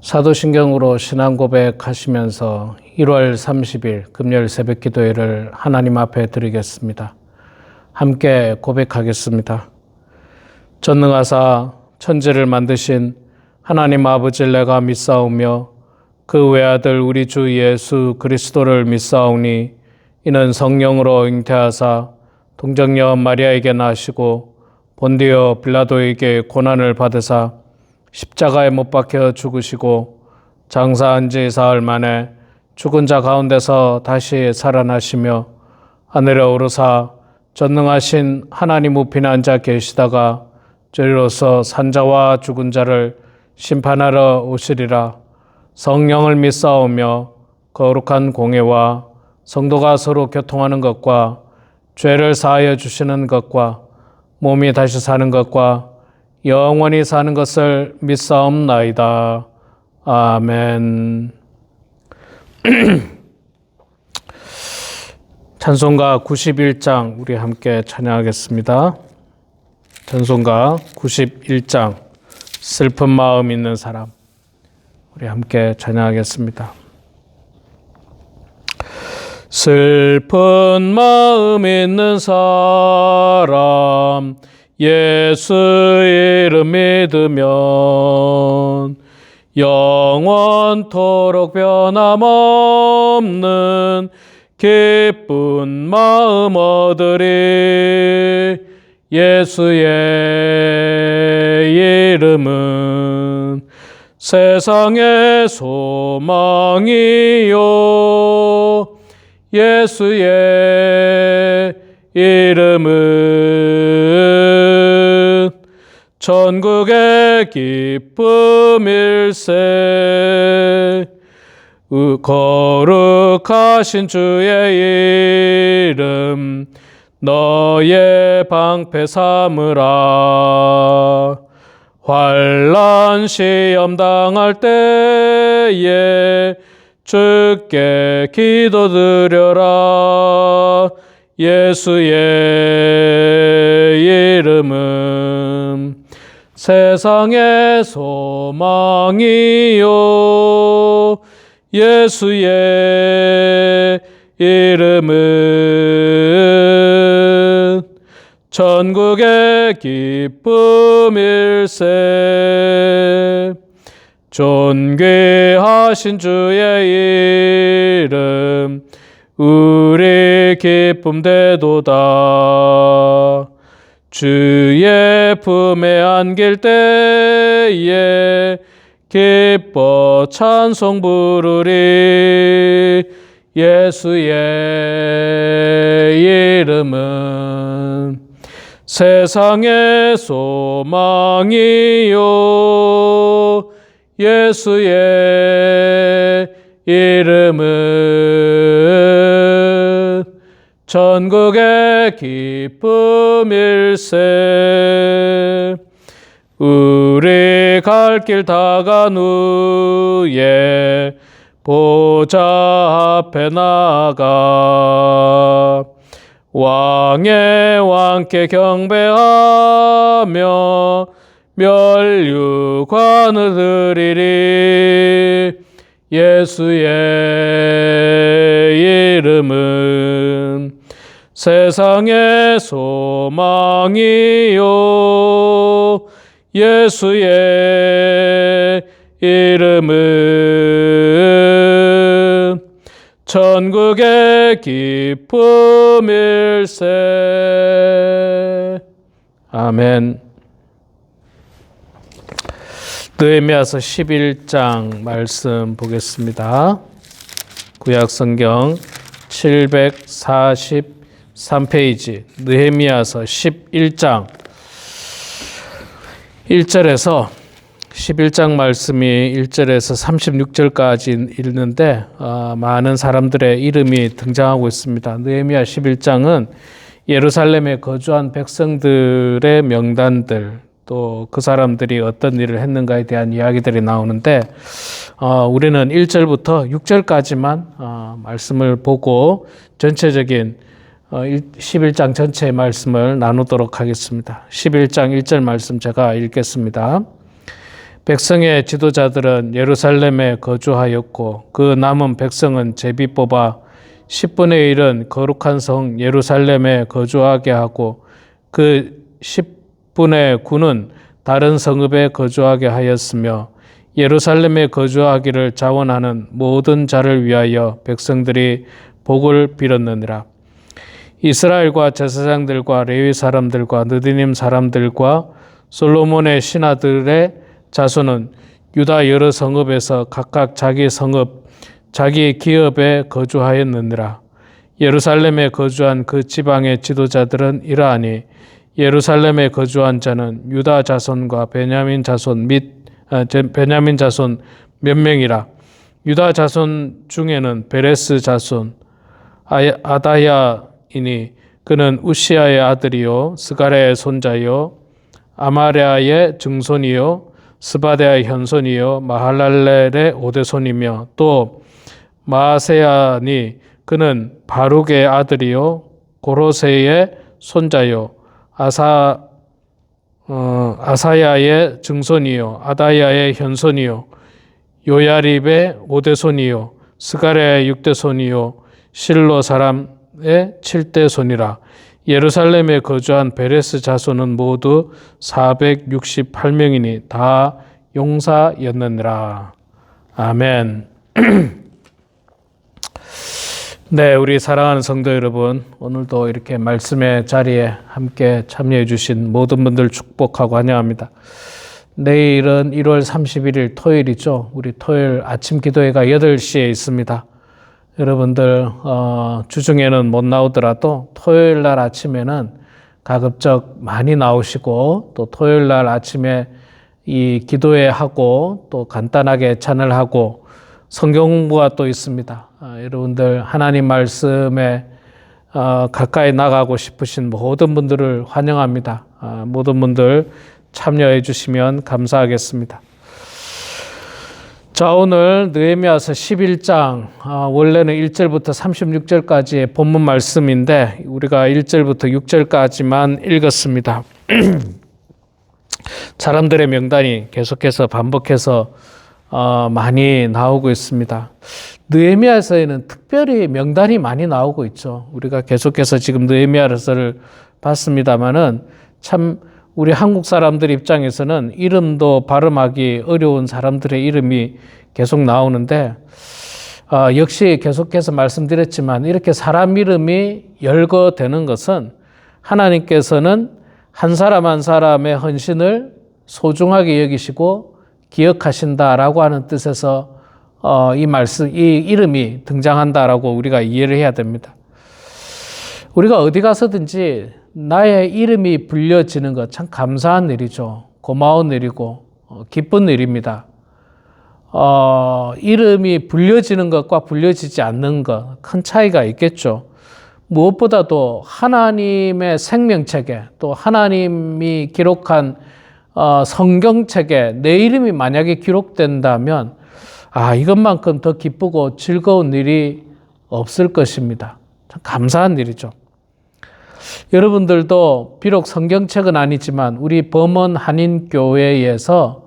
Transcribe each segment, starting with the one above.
사도신경으로 신앙 고백하시면서 1월 30일 금요일 새벽 기도회를 하나님 앞에 드리겠습니다. 함께 고백하겠습니다. 전능하사 천지를 만드신 하나님 아버지를 내가 믿사오며 그 외아들 우리 주 예수 그리스도를 믿사오니 이는 성령으로 잉태하사 동정녀 마리아에게 나시고 본디오 빌라도에게 고난을 받으사 십자가에 못 박혀 죽으시고 장사한 지 사흘 만에 죽은 자 가운데서 다시 살아나시며 하늘에 오르사 전능하신 하나님 우편에 앉아 계시다가 저리로서 산자와 죽은 자를 심판하러 오시리라. 성령을 믿사오며 거룩한 공예와 성도가 서로 교통하는 것과 죄를 사하여 주시는 것과 몸이 다시 사는 것과 영원히 사는 것을 믿사옵나이다. 아멘. 찬송가 91장 우리 함께 찬양하겠습니다. 찬송가 91장 슬픈 마음 있는 사람 우리 함께 찬양하겠습니다. 슬픈 마음 있는 사람 예수 이름 믿으면 영원토록 변함없는 기쁜 마음 얻으리. 예수의 이름은 세상의 소망이요 예수의 이름은 천국의 기쁨일세. 거룩하신 주의 이름 너의 방패 삼으라. 환난 시험 당할 때에 주께 기도드려라. 예수의 이름은 세상의 소망이요 예수의 이름은 천국의 기쁨일세. 존귀하신 주의 이름 우리 기쁨 되도다. 주의 품에 안길 때에 기뻐 찬송 부르리. 예수의 이름은 세상의 소망이요 예수의 이름은 천국의 기쁨일세. 우리 갈 길 다 간 후에 보좌 앞에 나가 왕의 왕께 경배하며 멸류관을 드리리. 예수의 이름은 세상의 소망이요 예수의 이름은 천국의 기쁨일세. 아멘. 느헤미야서 11장 말씀 보겠습니다. 구약성경 743페이지 느헤미야서 11장 1절에서 11장 말씀이 1절에서 36절까지 읽는데 많은 사람들의 이름이 등장하고 있습니다. 느헤미야 11장은 예루살렘에 거주한 백성들의 명단들 또 그 사람들이 어떤 일을 했는가에 대한 이야기들이 나오는데 우리는 1절부터 6절까지만 말씀을 보고 전체적인 11장 전체의 말씀을 나누도록 하겠습니다. 11장 1절 말씀 제가 읽겠습니다. 백성의 지도자들은 예루살렘에 거주하였고 그 남은 백성은 제비 뽑아 10분의 1은 거룩한 성 예루살렘에 거주하게 하고 그 10분의 9는 다른 성읍에 거주하게 하였으며 예루살렘에 거주하기를 자원하는 모든 자를 위하여 백성들이 복을 빌었느니라. 이스라엘과 제사장들과 레위 사람들과 느디님 사람들과 솔로몬의 신하들의 자손은 유다 여러 성읍에서 각각 자기 성읍, 자기 기업에 거주하였느니라. 예루살렘에 거주한 그 지방의 지도자들은 이러하니 예루살렘에 거주한 자는 유다 자손과 베냐민 자손 몇 명이라. 유다 자손 중에는 베레스 자손 아다야이니 그는 우시아의 아들이요 스가랴의 손자요 아마랴의 증손이요 스바데의 현손이요 마할랄렐의 오대손이며 또 마세야니 그는 바룩의 아들이요 고로세의 손자요 아사야의 증손이요 아다야의 현손이요 요야립의 오대손이요 스가랴의 육대손이요 실로 사람의 7대손이라. 예루살렘에 거주한 베레스 자손은 모두 468명이니 다 용사였느니라. 아멘. 네, 우리 사랑하는 성도 여러분, 오늘도 이렇게 말씀의 자리에 함께 참여해 주신 모든 분들 축복하고 환영합니다. 내일은 1월 31일 토요일이죠. 우리 토요일 아침 기도회가 8시에 있습니다. 여러분들 주중에는 못 나오더라도 토요일 날 아침에는 가급적 많이 나오시고 또 토요일 날 아침에 이 기도회 하고 또 간단하게 찬을 하고 성경 공부가 또 있습니다. 여러분들 하나님 말씀에 가까이 나가고 싶으신 모든 분들을 환영합니다. 모든 분들 참여해 주시면 감사하겠습니다. 자, 오늘 느헤미야서 11장 원래는 1절부터 36절까지의 본문 말씀인데 우리가 1절부터 6절까지만 읽었습니다. 사람들의 명단이 계속해서 반복해서 많이 나오고 있습니다. 느헤미야서에는 특별히 명단이 많이 나오고 있죠. 우리가 계속해서 지금 느헤미야서를 봤습니다마는 참 우리 한국 사람들 입장에서는 이름도 발음하기 어려운 사람들의 이름이 계속 나오는데 역시 계속해서 말씀드렸지만 이렇게 사람 이름이 열거되는 것은 하나님께서는 한 사람 한 사람의 헌신을 소중하게 여기시고 기억하신다라고 하는 뜻에서 이 이름이 등장한다라고 우리가 이해를 해야 됩니다. 우리가 어디 가서든지 나의 이름이 불려지는 것 참 감사한 일이죠. 고마운 일이고 기쁜 일입니다. 이름이 불려지는 것과 불려지지 않는 것 큰 차이가 있겠죠. 무엇보다도 하나님의 생명책에 또 하나님이 기록한 성경책에 내 이름이 만약에 기록된다면 이것만큼 더 기쁘고 즐거운 일이 없을 것입니다. 참 감사한 일이죠. 여러분들도 비록 성경책은 아니지만 우리 범원 한인교회에서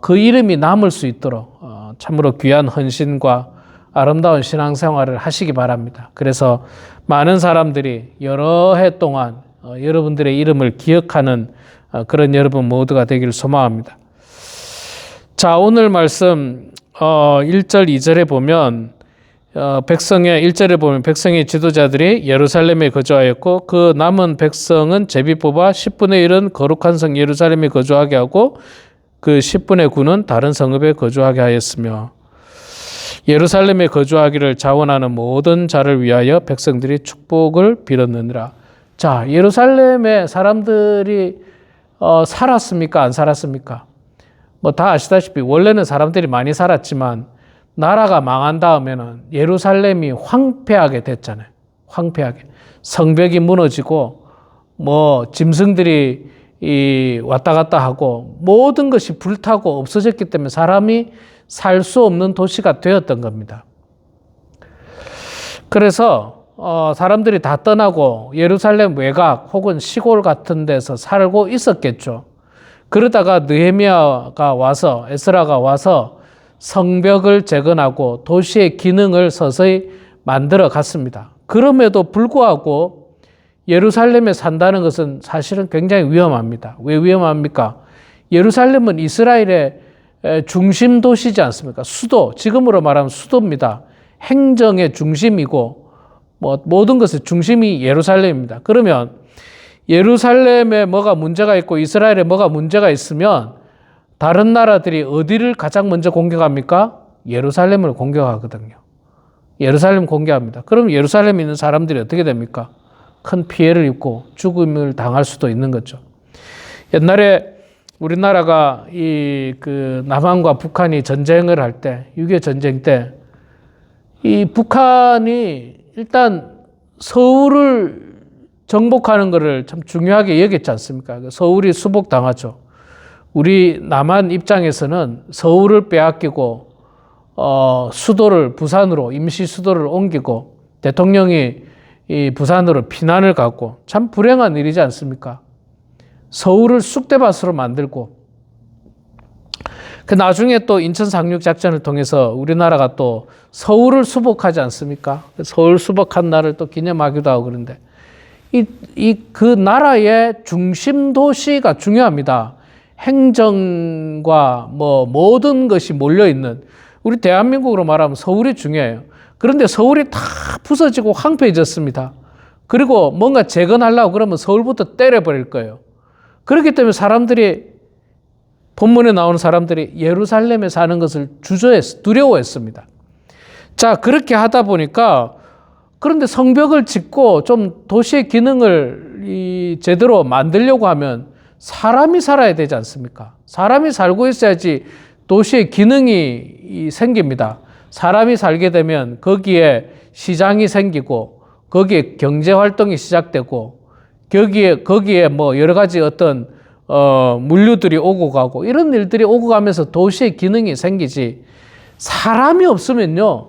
그 이름이 남을 수 있도록 참으로 귀한 헌신과 아름다운 신앙생활을 하시기 바랍니다. 그래서 많은 사람들이 여러 해 동안 여러분들의 이름을 기억하는 그런 여러분 모두가 되기를 소망합니다. 자, 오늘 말씀 1절, 2절에 보면 백성의 1절에 보면 백성의 지도자들이 예루살렘에 거주하였고 그 남은 백성은 제비 뽑아 10분의 1은 거룩한 성 예루살렘에 거주하게 하고 그 10분의 9는 다른 성읍에 거주하게 하였으며 예루살렘에 거주하기를 자원하는 모든 자를 위하여 백성들이 축복을 빌었느니라. 자, 예루살렘에 사람들이 살았습니까? 안 살았습니까? 뭐 다 아시다시피 원래는 사람들이 많이 살았지만 나라가 망한 다음에는 예루살렘이 황폐하게 됐잖아요. 황폐하게. 성벽이 무너지고 뭐 짐승들이 왔다 갔다 하고 모든 것이 불타고 없어졌기 때문에 사람이 살 수 없는 도시가 되었던 겁니다. 그래서 사람들이 다 떠나고 예루살렘 외곽 혹은 시골 같은 데서 살고 있었겠죠. 그러다가 느헤미야가 와서, 에스라가 와서 성벽을 재건하고 도시의 기능을 서서히 만들어 갔습니다. 그럼에도 불구하고 예루살렘에 산다는 것은 사실은 굉장히 위험합니다. 왜 위험합니까? 예루살렘은 이스라엘의 중심 도시지 않습니까? 수도, 지금으로 말하면 수도입니다. 행정의 중심이고 모든 것의 중심이 예루살렘입니다. 그러면 예루살렘에 뭐가 문제가 있고 이스라엘에 뭐가 문제가 있으면 다른 나라들이 어디를 가장 먼저 공격합니까? 예루살렘을 공격하거든요. 예루살렘 공격합니다. 그럼 예루살렘에 있는 사람들이 어떻게 됩니까? 큰 피해를 입고 죽음을 당할 수도 있는 거죠. 옛날에 우리나라가 남한과 북한이 전쟁을 할 때, 6.25 전쟁 때, 이 북한이 일단 서울을 정복하는 것을 참 중요하게 여겼지 않습니까? 서울이 수복당하죠. 우리 남한 입장에서는 서울을 빼앗기고, 수도를 부산으로, 임시 수도를 옮기고, 대통령이 이 부산으로 피난을 가고, 참 불행한 일이지 않습니까? 서울을 쑥대밭으로 만들고, 그 나중에 또 인천 상륙 작전을 통해서 우리나라가 또 서울을 수복하지 않습니까? 서울 수복한 날을 또 기념하기도 하고 그런데 그 나라의 중심 도시가 중요합니다. 행정과 모든 것이 몰려 있는 우리 대한민국으로 말하면 서울이 중요해요. 그런데 서울이 다 부서지고 황폐해졌습니다. 그리고 뭔가 재건하려고 그러면 서울부터 때려버릴 거예요. 그렇기 때문에 본문에 나오는 사람들이 예루살렘에 사는 것을 두려워했습니다. 자, 그렇게 하다 보니까 그런데 성벽을 짓고 좀 도시의 기능을 제대로 만들려고 하면 사람이 살아야 되지 않습니까? 사람이 살고 있어야지 도시의 기능이 생깁니다. 사람이 살게 되면 거기에 시장이 생기고 거기에 경제 활동이 시작되고 거기에 여러 가지 어떤 물류들이 오고 가고 이런 일들이 오고 가면서 도시의 기능이 생기지. 사람이 없으면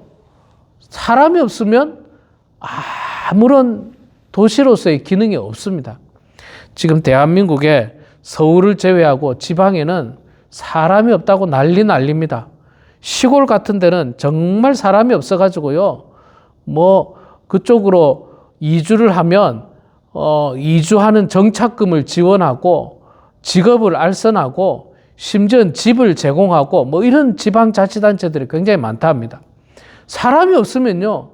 아무런 도시로서의 기능이 없습니다. 지금 대한민국에 서울을 제외하고 지방에는 사람이 없다고 난립니다. 시골 같은 데는 정말 사람이 없어가지고요. 그쪽으로 이주를 하면 이주하는 정착금을 지원하고 직업을 알선하고 심지어 집을 제공하고 이런 지방자치단체들이 굉장히 많다 합니다. 사람이 없으면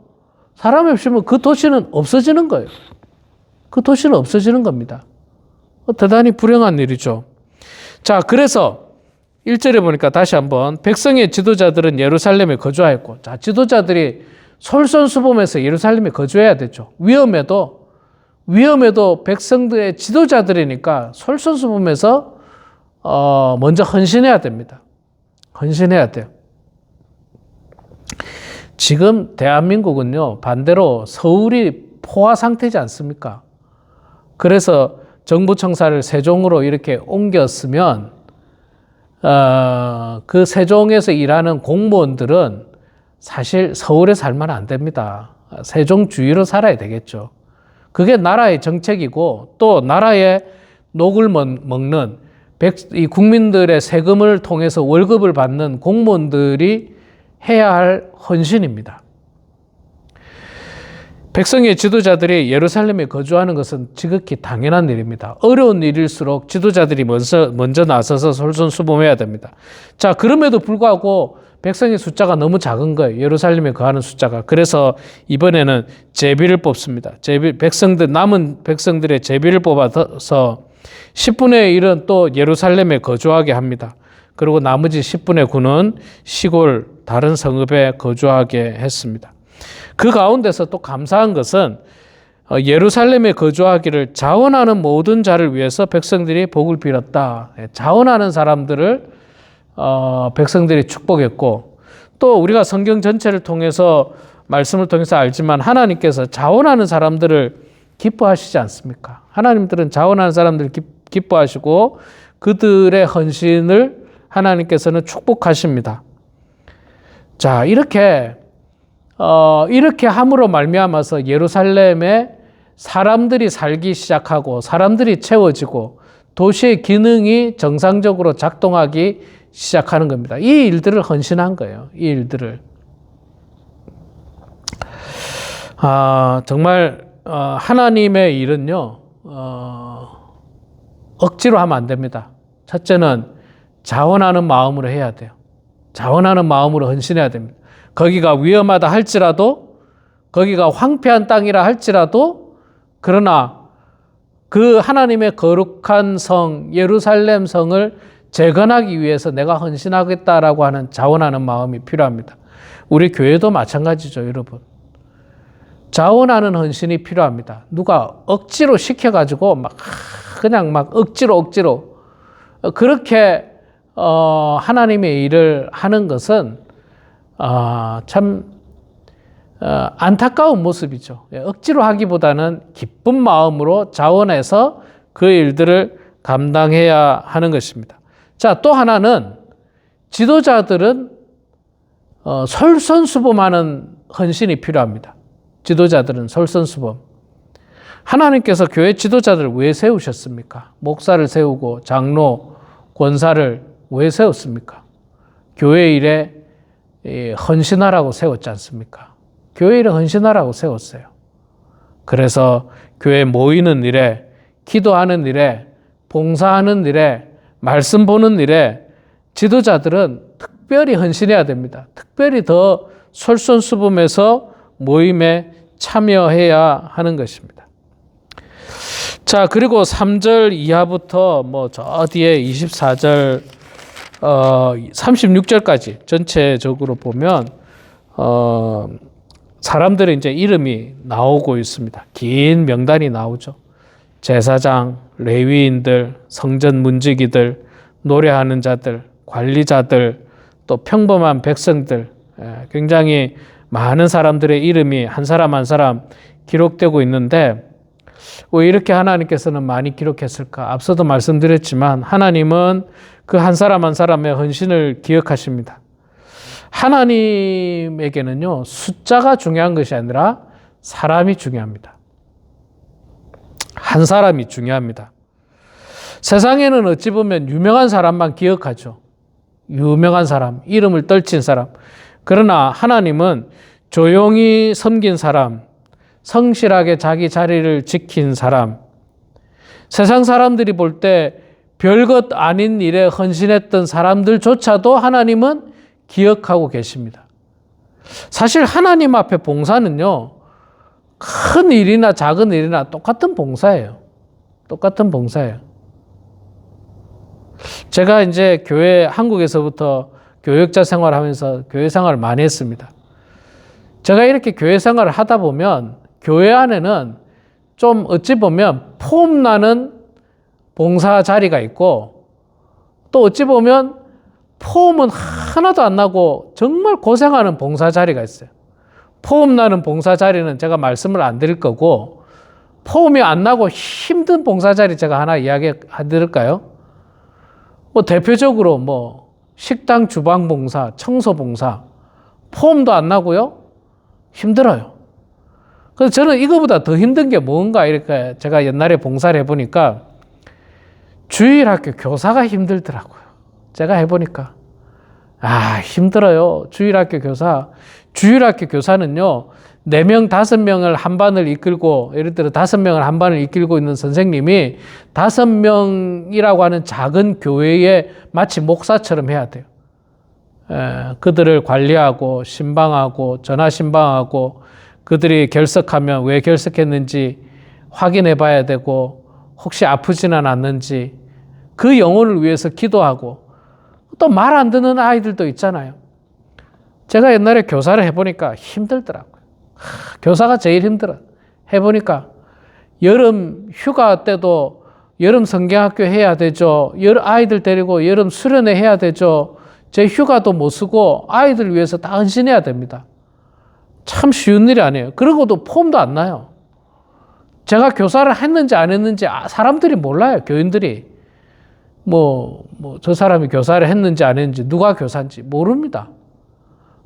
그 도시는 없어지는 거예요. 그 도시는 없어지는 겁니다. 대단히 불행한 일이죠. 자, 그래서 1절에 보니까 다시 한번 백성의 지도자들은 예루살렘에 거주하였고, 자, 지도자들이 솔선수범해서 예루살렘에 거주해야 되죠. 위험해도 백성들의 지도자들이니까 솔선수범해서 먼저 헌신해야 됩니다. 헌신해야 돼요. 지금 대한민국은요, 반대로 서울이 포화 상태지 않습니까? 그래서 정부청사를 세종으로 이렇게 옮겼으면 그 세종에서 일하는 공무원들은 사실 서울에 살면 안 됩니다. 세종 주위로 살아야 되겠죠. 그게 나라의 정책이고 또 나라의 녹을 먹는 이 국민들의 세금을 통해서 월급을 받는 공무원들이 해야 할 헌신입니다. 백성의 지도자들이 예루살렘에 거주하는 것은 지극히 당연한 일입니다. 어려운 일일수록 지도자들이 먼저 나서서 솔선수범해야 됩니다. 자, 그럼에도 불구하고 백성의 숫자가 너무 작은 거예요. 예루살렘에 거하는 숫자가. 그래서 이번에는 제비를 뽑습니다. 남은 백성들의 제비를 뽑아서 10분의 1은 또 예루살렘에 거주하게 합니다. 그리고 나머지 10분의 9는 시골 다른 성읍에 거주하게 했습니다. 그 가운데서 또 감사한 것은 예루살렘에 거주하기를 자원하는 모든 자를 위해서 백성들이 복을 빌었다. 자원하는 사람들을 백성들이 축복했고, 또 우리가 성경 전체를 통해서 말씀을 통해서 알지만 하나님께서 자원하는 사람들을 기뻐하시지 않습니까? 하나님들은 자원하는 사람들을 기뻐하시고 그들의 헌신을 하나님께서는 축복하십니다. 자, 이렇게 함으로 말미암아서 예루살렘에 사람들이 살기 시작하고 사람들이 채워지고 도시의 기능이 정상적으로 작동하기 시작하는 겁니다. 이 일들을 헌신한 거예요. 이 일들을. 정말 하나님의 일은요, 억지로 하면 안 됩니다. 첫째는 자원하는 마음으로 해야 돼요. 자원하는 마음으로 헌신해야 됩니다. 거기가 위험하다 할지라도, 거기가 황폐한 땅이라 할지라도, 그러나 그 하나님의 거룩한 성, 예루살렘 성을 재건하기 위해서 내가 헌신하겠다라고 하는 자원하는 마음이 필요합니다. 우리 교회도 마찬가지죠, 여러분. 자원하는 헌신이 필요합니다. 누가 억지로 시켜가지고 그냥 억지로 그렇게 하나님의 일을 하는 것은 참 안타까운 모습이죠. 억지로 하기보다는 기쁜 마음으로 자원해서 그 일들을 감당해야 하는 것입니다. 자, 또 하나는 지도자들은 솔선수범하는 헌신이 필요합니다. 지도자들은 솔선수범. 하나님께서 교회 지도자들을 왜 세우셨습니까? 목사를 세우고 장로, 권사를 왜 세웠습니까? 교회 일에 헌신하라고 세웠지 않습니까? 교회 일에 헌신하라고 세웠어요. 그래서 교회 모이는 일에, 기도하는 일에, 봉사하는 일에, 말씀 보는 일에 지도자들은 특별히 헌신해야 됩니다. 특별히 더 솔선수범해서 모임에 참여해야 하는 것입니다. 자, 그리고 3절 이하부터 저 뒤에 24절, 36절까지 전체적으로 보면, 사람들의 이제 이름이 나오고 있습니다. 긴 명단이 나오죠. 제사장, 레위인들, 성전 문지기들, 노래하는 자들, 관리자들, 또 평범한 백성들, 굉장히 많은 사람들의 이름이 한 사람 한 사람 기록되고 있는데, 왜 이렇게 하나님께서는 많이 기록했을까? 앞서도 말씀드렸지만 하나님은 그 한 사람 한 사람의 헌신을 기억하십니다. 하나님에게는요, 숫자가 중요한 것이 아니라 사람이 중요합니다. 한 사람이 중요합니다. 세상에는 어찌 보면 유명한 사람만 기억하죠. 유명한 사람, 이름을 떨친 사람. 그러나 하나님은 조용히 섬긴 사람, 성실하게 자기 자리를 지킨 사람, 세상 사람들이 볼 때 별것 아닌 일에 헌신했던 사람들조차도 하나님은 기억하고 계십니다. 사실 하나님 앞에 봉사는요, 큰 일이나 작은 일이나 똑같은 봉사예요. 똑같은 봉사예요. 제가 이제 한국에서부터 교역자 생활하면서 교회 생활을 많이 했습니다. 제가 이렇게 교회 생활을 하다 보면 교회 안에는 좀 어찌 보면 폼나는 봉사 자리가 있고, 또 어찌 보면 폼은 하나도 안 나고 정말 고생하는 봉사 자리가 있어요. 폼나는 봉사 자리는 제가 말씀을 안 드릴 거고, 폼이 안 나고 힘든 봉사 자리 제가 하나 이야기 해드릴까요? 대표적으로 식당 주방 봉사, 청소 봉사, 폼도 안 나고요, 힘들어요. 그래서 저는 이거보다 더 힘든 게 뭔가 이렇게 제가 옛날에 봉사를 해보니까 주일학교 교사가 힘들더라고요. 제가 해보니까 힘들어요. 주일학교 교사는요, 4명, 5명을 한 반을 이끌고, 예를 들어 5명을 한 반을 이끌고 있는 선생님이 5명이라고 하는 작은 교회에 마치 목사처럼 해야 돼요. 그들을 관리하고 신방하고 전화 신방하고, 그들이 결석하면 왜 결석했는지 확인해 봐야 되고, 혹시 아프지는 않는지, 그 영혼을 위해서 기도하고, 또 말 안 듣는 아이들도 있잖아요. 제가 옛날에 교사를 해보니까 힘들더라고요. 교사가 제일 힘들어. 해보니까 여름 휴가 때도 여름 성경학교 해야 되죠. 아이들 데리고 여름 수련회 해야 되죠. 제 휴가도 못 쓰고 아이들 위해서 다 헌신해야 됩니다. 참 쉬운 일이 아니에요. 그러고도 폼도 안 나요. 제가 교사를 했는지 안 했는지 사람들이 몰라요. 교인들이. 저 사람이 교사를 했는지 안 했는지, 누가 교사인지 모릅니다.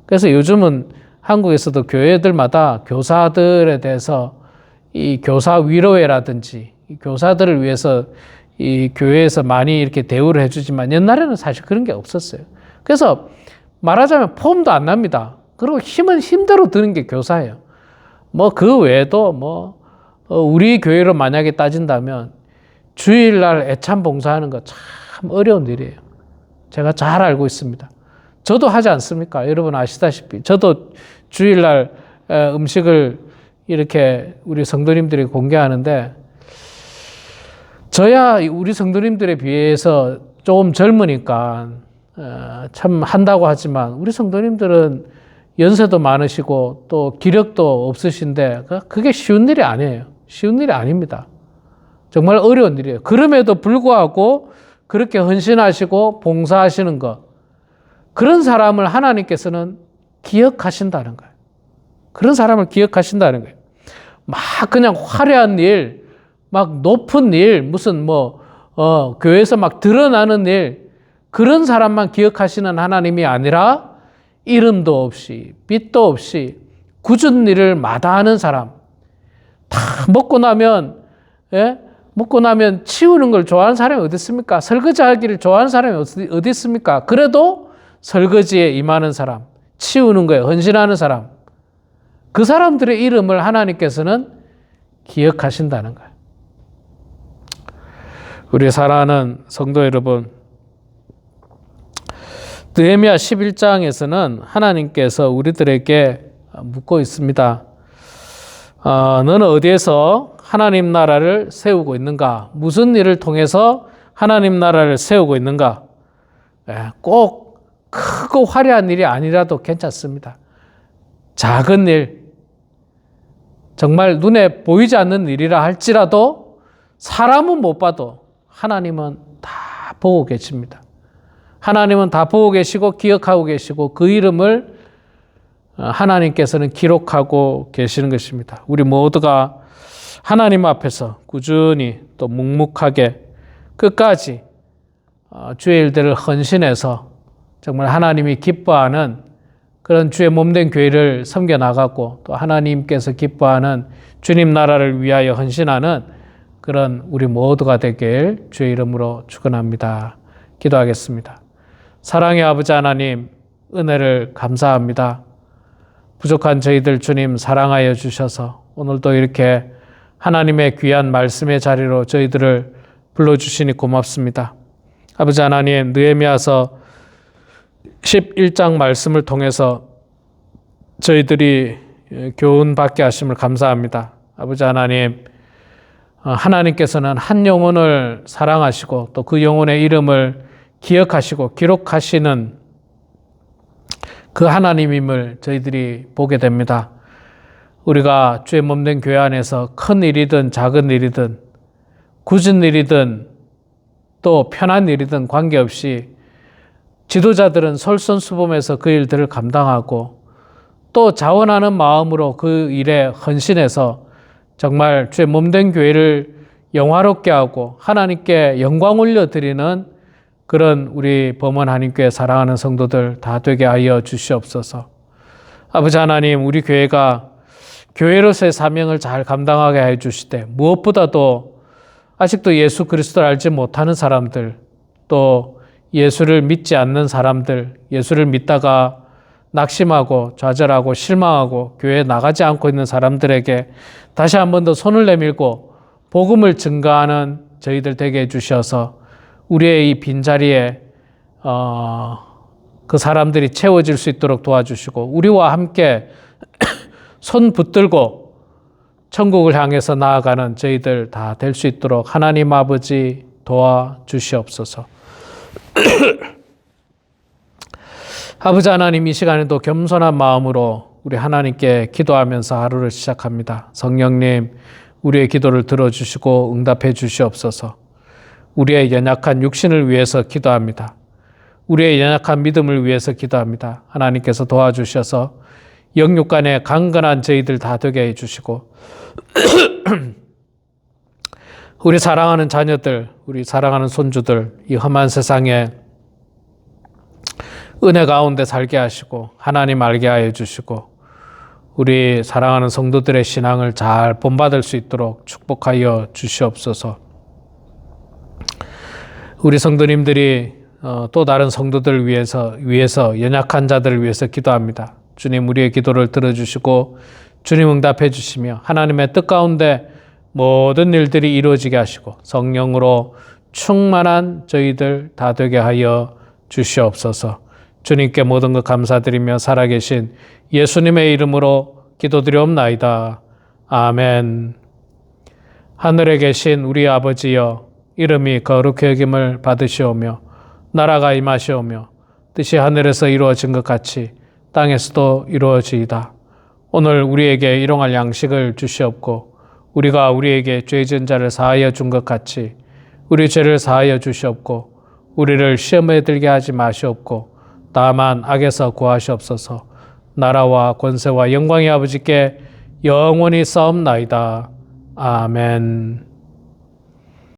그래서 요즘은 한국에서도 교회들마다 교사들에 대해서 이 교사 위로회라든지, 이 교사들을 위해서 이 교회에서 많이 이렇게 대우를 해주지만 옛날에는 사실 그런 게 없었어요. 그래서 말하자면 폼도 안 납니다. 그리고 힘은 힘대로 드는 게 교사예요. 뭐 그 외에도 뭐 우리 교회로 만약에 따진다면 주일날 애참 봉사하는 거 참 어려운 일이에요. 제가 잘 알고 있습니다. 저도 하지 않습니까? 여러분 아시다시피 저도 주일날 음식을 이렇게 우리 성도님들이 공개하는데 저야 우리 성도님들에 비해서 조금 젊으니까 참 한다고 하지만 우리 성도님들은 연세도 많으시고 또 기력도 없으신데 그게 쉬운 일이 아니에요. 쉬운 일이 아닙니다. 정말 어려운 일이에요. 그럼에도 불구하고 그렇게 헌신하시고 봉사하시는 것, 그런 사람을 하나님께서는 기억하신다는 거예요. 그런 사람을 기억하신다는 거예요. 막 그냥 화려한 일, 막 높은 일, 무슨 교회에서 막 드러나는 일, 그런 사람만 기억하시는 하나님이 아니라 이름도 없이 빛도 없이 굳은 일을 마다하는 사람, 다 먹고 나면 치우는 걸 좋아하는 사람이 어디 있습니까? 설거지하기를 좋아하는 사람이 어디 있습니까? 그래도 설거지에 임하는 사람, 치우는 거에 헌신하는 사람, 그 사람들의 이름을 하나님께서는 기억하신다는 거예요. 우리 사랑하는 성도 여러분, 느헤미야 11장에서는 하나님께서 우리들에게 묻고 있습니다. 너는 어디에서 하나님 나라를 세우고 있는가? 무슨 일을 통해서 하나님 나라를 세우고 있는가? 꼭 크고 화려한 일이 아니라도 괜찮습니다. 작은 일, 정말 눈에 보이지 않는 일이라 할지라도 사람은 못 봐도 하나님은 다 보고 계십니다. 하나님은 다 보고 계시고 기억하고 계시고 그 이름을 하나님께서는 기록하고 계시는 것입니다. 우리 모두가 하나님 앞에서 꾸준히 또 묵묵하게 끝까지 주의 일들을 헌신해서 정말 하나님이 기뻐하는 그런 주의 몸된 교회를 섬겨나가고 또 하나님께서 기뻐하는 주님 나라를 위하여 헌신하는 그런 우리 모두가 되길 주의 이름으로 축원합니다. 기도하겠습니다. 사랑의 아버지 하나님, 은혜를 감사합니다. 부족한 저희들 주님 사랑하여 주셔서 오늘도 이렇게 하나님의 귀한 말씀의 자리로 저희들을 불러주시니 고맙습니다. 아버지 하나님, 느헤미야서 11장 말씀을 통해서 저희들이 교훈받게 하심을 감사합니다. 아버지 하나님, 하나님께서는 한 영혼을 사랑하시고 또 그 영혼의 이름을 기억하시고 기록하시는 그 하나님임을 저희들이 보게 됩니다. 우리가 주의 몸된 교회 안에서 큰 일이든 작은 일이든 굳은 일이든 또 편한 일이든 관계없이 지도자들은 솔선수범해서 그 일들을 감당하고 또 자원하는 마음으로 그 일에 헌신해서 정말 주의 몸된 교회를 영화롭게 하고 하나님께 영광 올려드리는 그런 우리 범원 한인교회 사랑하는 성도들 다 되게 하여 주시옵소서. 아버지 하나님, 우리 교회가 교회로서의 사명을 잘 감당하게 해 주시되 무엇보다도 아직도 예수 그리스도를 알지 못하는 사람들, 또 예수를 믿지 않는 사람들, 예수를 믿다가 낙심하고 좌절하고 실망하고 교회에 나가지 않고 있는 사람들에게 다시 한 번 더 손을 내밀고 복음을 증거하는 저희들 되게 해주셔서 우리의 이 빈자리에 그 사람들이 채워질 수 있도록 도와주시고 우리와 함께 손 붙들고 천국을 향해서 나아가는 저희들 다 될 수 있도록 하나님 아버지 도와주시옵소서. 아버지 하나님, 이 시간에도 겸손한 마음으로 우리 하나님께 기도하면서 하루를 시작합니다. 성령님, 우리의 기도를 들어주시고 응답해 주시옵소서. 우리의 연약한 육신을 위해서 기도합니다. 우리의 연약한 믿음을 위해서 기도합니다. 하나님께서 도와주셔서 영육 간에 강건한 저희들 다 되게 해주시고 우리 사랑하는 자녀들, 우리 사랑하는 손주들 이 험한 세상에 은혜 가운데 살게 하시고 하나님 알게 하여 주시고 우리 사랑하는 성도들의 신앙을 잘 본받을 수 있도록 축복하여 주시옵소서. 우리 성도님들이 또 다른 성도들을 위해서 연약한 자들을 위해서 기도합니다. 주님 우리의 기도를 들어주시고 주님 응답해 주시며 하나님의 뜻 가운데 모든 일들이 이루어지게 하시고 성령으로 충만한 저희들 다 되게 하여 주시옵소서. 주님께 모든 것 감사드리며 살아계신 예수님의 이름으로 기도드리옵나이다. 아멘. 하늘에 계신 우리 아버지여, 이름이 거룩히 여김을 받으시오며 나라가 임하시오며 뜻이 하늘에서 이루어진 것 같이 땅에서도 이루어지이다. 오늘 우리에게 일용할 양식을 주시옵고 우리가 우리에게 죄 지은 자를 사하여 준 것 같이 우리 죄를 사하여 주시옵고 우리를 시험에 들게 하지 마시옵고 다만 악에서 구하시옵소서. 나라와 권세와 영광이 아버지께 영원히 싸움나이다. 아멘.